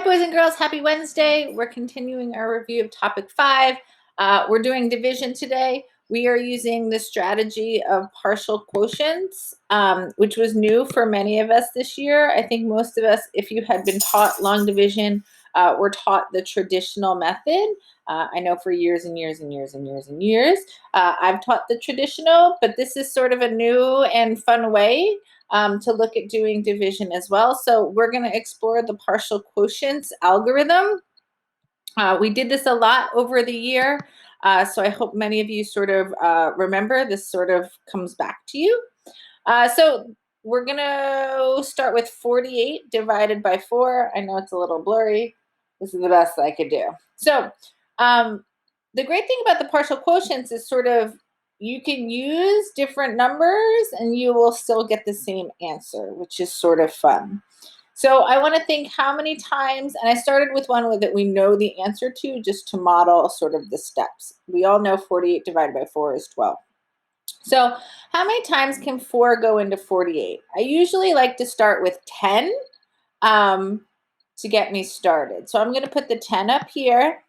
boys and girls, happy Wednesday. We're continuing our review of topic 5. We're doing division today. We are using the strategy of partial quotients, which was new for many of us this year. I think most of us, if you had been taught long division, were taught the traditional method. I know for years and years and years and years and years, I've taught the traditional, but this is sort of a new and fun way to look at doing division as well. So we're going to explore the partial quotients algorithm. We did this a lot over the year, so I hope many of you sort of remember this sort of comes back to you. So we're going to start with 48 divided by 4. I know it's a little blurry. This is the best I could do. So the great thing about the partial quotients is sort of you can use different numbers and you will still get the same answer, which is sort of fun. So I want to think how many times, and I started with one that we know the answer to just to model sort of the steps. We all know 48 divided by 4 is 12. So how many times can 4 go into 48? I usually like to start with 10 to get me started. So I'm going to put the 10 up here.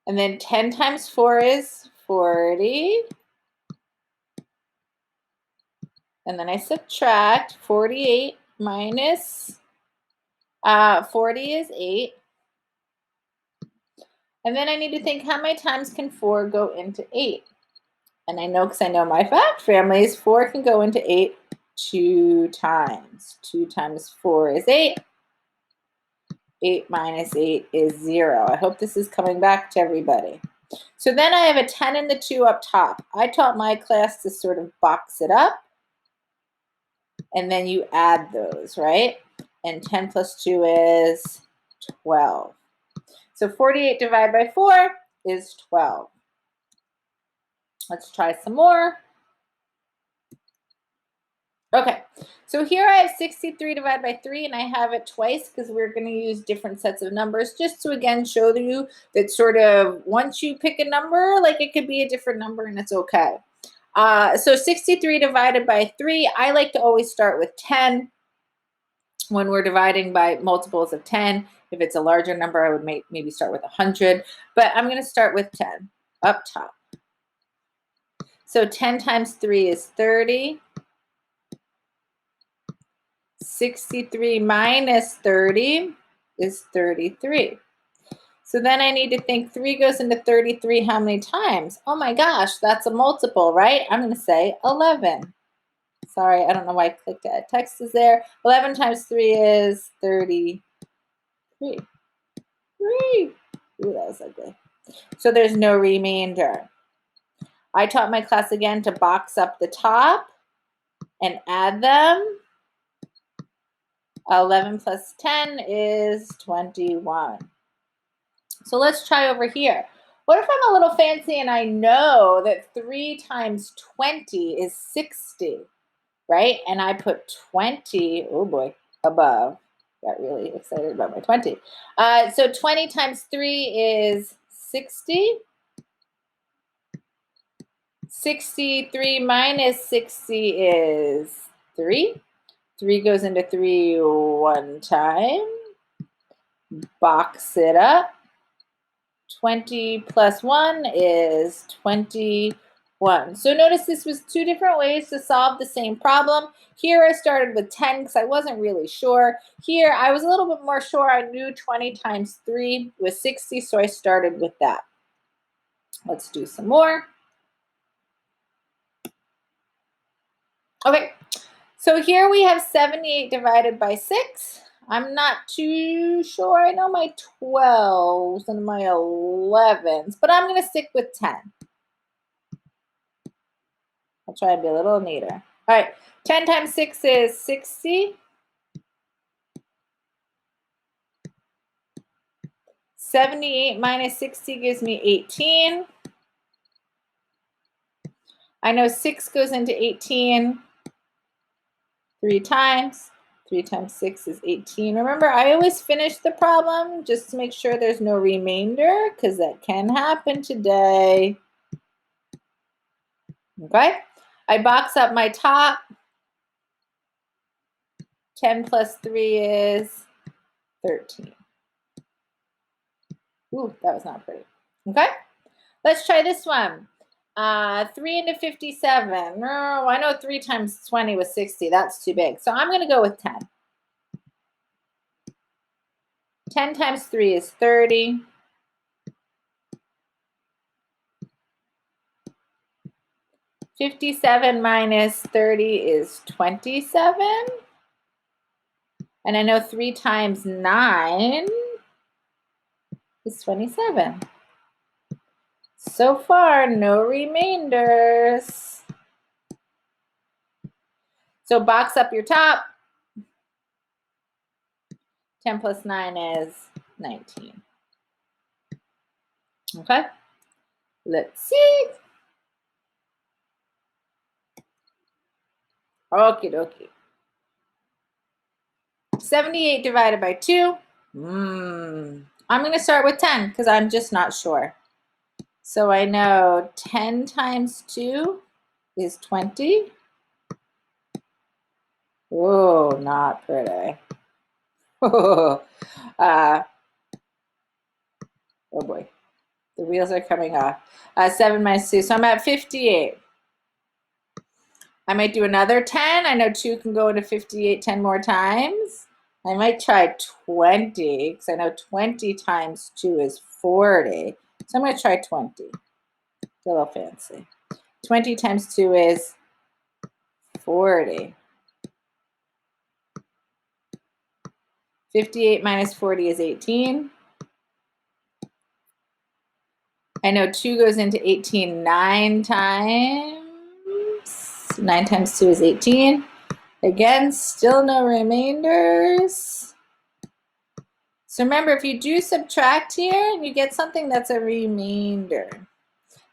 And then 10 times 4 is 40. And then I subtract 48 minus 40 is 8. And then I need to think how many times can 4 go into 8? And I know because I know my fact families, 4 can go into 8 2 times. 2 times 4 is 8. 8 minus 8 is 0. I hope this is coming back to everybody. So then I have a 10 and the 2 up top. I taught my class to sort of box it up. And then you add those, right? And 10 plus 2 is 12. So 48 divided by 4 is 12. Let's try some more. Okay, so here I have 63 divided by 3, and I have it twice because we're going to use different sets of numbers just to, again, show you that sort of once you pick a number, like it could be a different number and it's okay. So 63 divided by 3, I like to always start with 10 when we're dividing by multiples of 10. If it's a larger number, I would maybe start with 100, but I'm going to start with 10 up top. So 10 times 3 is 30. 63 minus 30 is 33. So then I need to think 3 goes into 33 how many times? Oh my gosh, that's a multiple, right? I'm going to say 11. Sorry, I don't know why I clicked it. Text is there. 11 times 3 is 33. 3. Ooh, that was ugly. So there's no remainder. I taught my class again to box up the top and add them. 11 plus 10 is 21. So let's try over here. What if I'm a little fancy and I know that 3 times 20 is 60, right? And I put 20, oh boy, above. Got really excited about my 20. So 20 times 3 is 60. 63 minus 60 is 3. 3 goes into 3 one time. Box it up. 20 plus 1 is 21. So notice this was 2 different ways to solve the same problem. Here I started with 10 because I wasn't really sure. Here I was a little bit more sure. I knew 20 times 3 was 60, so I started with that. Let's do some more. Okay, so here we have 78 divided by 6. I'm not too sure. I know my 12s and my 11s, but I'm going to stick with 10. I'll try and be a little neater. All right, 10 times 6 is 60. 78 minus 60 gives me 18. I know 6 goes into 18 3 times. 3 times 6 is 18. Remember, I always finish the problem just to make sure there's no remainder because that can happen today. Okay, I box up my top. 10 plus 3 is 13. Ooh, that was not pretty. Okay, let's try this one. 3 into 57. No, I know 3 times 20 was 60. That's too big. So I'm going to go with 10. 10 times 3 is 30. 57 minus 30 is 27. And I know 3 times 9 is 27. So far, no remainders. So box up your top. 10 plus 9 is 19. Okay, let's see. Okie dokie. 78 divided by 2. I'm going to start with 10 because I'm just not sure. So I know 10 times 2 is 20. Oh, not pretty. Oh boy. The wheels are coming off. 7 minus 2. So I'm at 58. I might do another 10. I know 2 can go into 58 10 more times. I might try 20 because I know 20 times 2 is 40. So I'm going to try 20. A little fancy. 20 times 2 is 40. 58 minus 40 is 18. I know 2 goes into 18 9 times. 9 times 2 is 18. Again, still no remainders. So remember, if you do subtract here and you get something that's a remainder,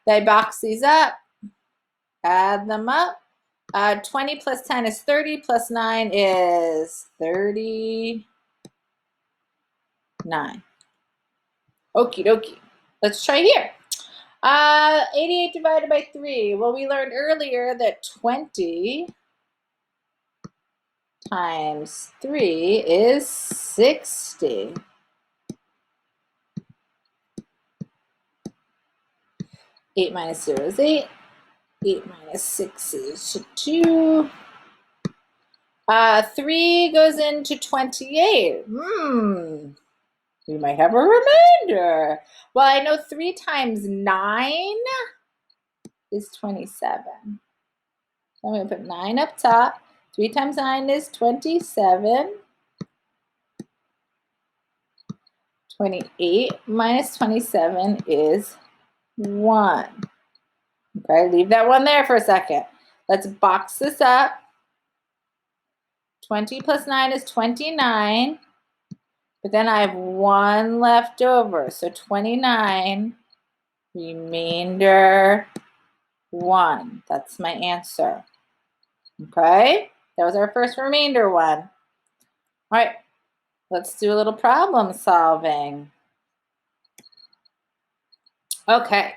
I box these up, add them up. 20 plus 10 is 30, plus 9 is 39. Okie dokie. Let's try here. 88 divided by 3. Well, we learned earlier that 20 times 3 is 60. 8 minus 0 is 8. 8 minus 6 is 2. 3 goes into 28. We might have a remainder. Well, I know 3 times 9 is 27. So I'm going to put 9 up top. 3 times 9 is 27. 28 minus 27 is 1. Okay, leave that one there for a second. Let's box this up. 20 plus 9 is 29. But then I have 1 left over. So 29, remainder 1. That's my answer. Okay, that was our first remainder one. All right, let's do a little problem solving. Okay,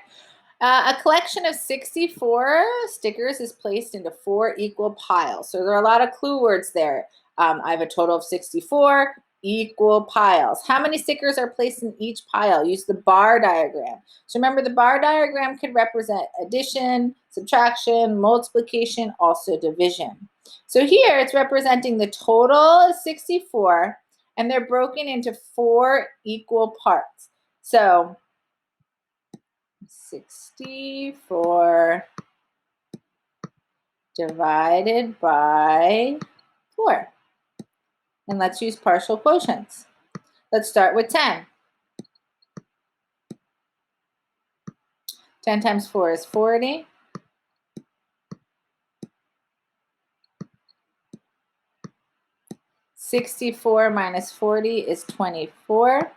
a collection of 64 stickers is placed into 4 equal piles. So there are a lot of clue words there. I have a total of 64 equal piles. How many stickers are placed in each pile? Use the bar diagram. So remember, the bar diagram could represent addition, subtraction, multiplication, also division. So here it's representing the total is 64, and they're broken into 4 equal parts. So 64 divided by 4. And let's use partial quotients. Let's start with 10. 10 times 4 is 40. 64 minus 40 is 24.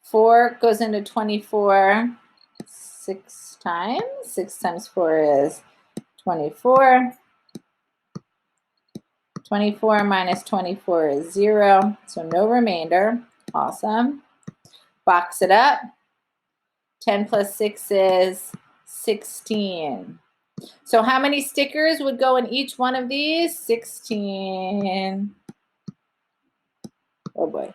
4 goes into 24 6 times. 6 times 4 is 24. 24 minus 24 is 0, so no remainder. Awesome. Box it up. 10 plus 6 is 16. So how many stickers would go in each one of these? 16. Oh boy.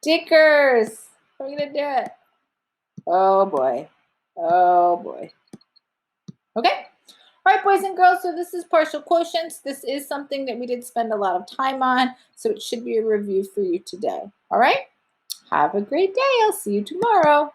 Stickers. How are we gonna do it? Oh boy. Oh boy. Okay. All right, boys and girls, so this is partial quotients. This is something that we did spend a lot of time on, so it should be a review for you today. All right? Have a great day. I'll see you tomorrow.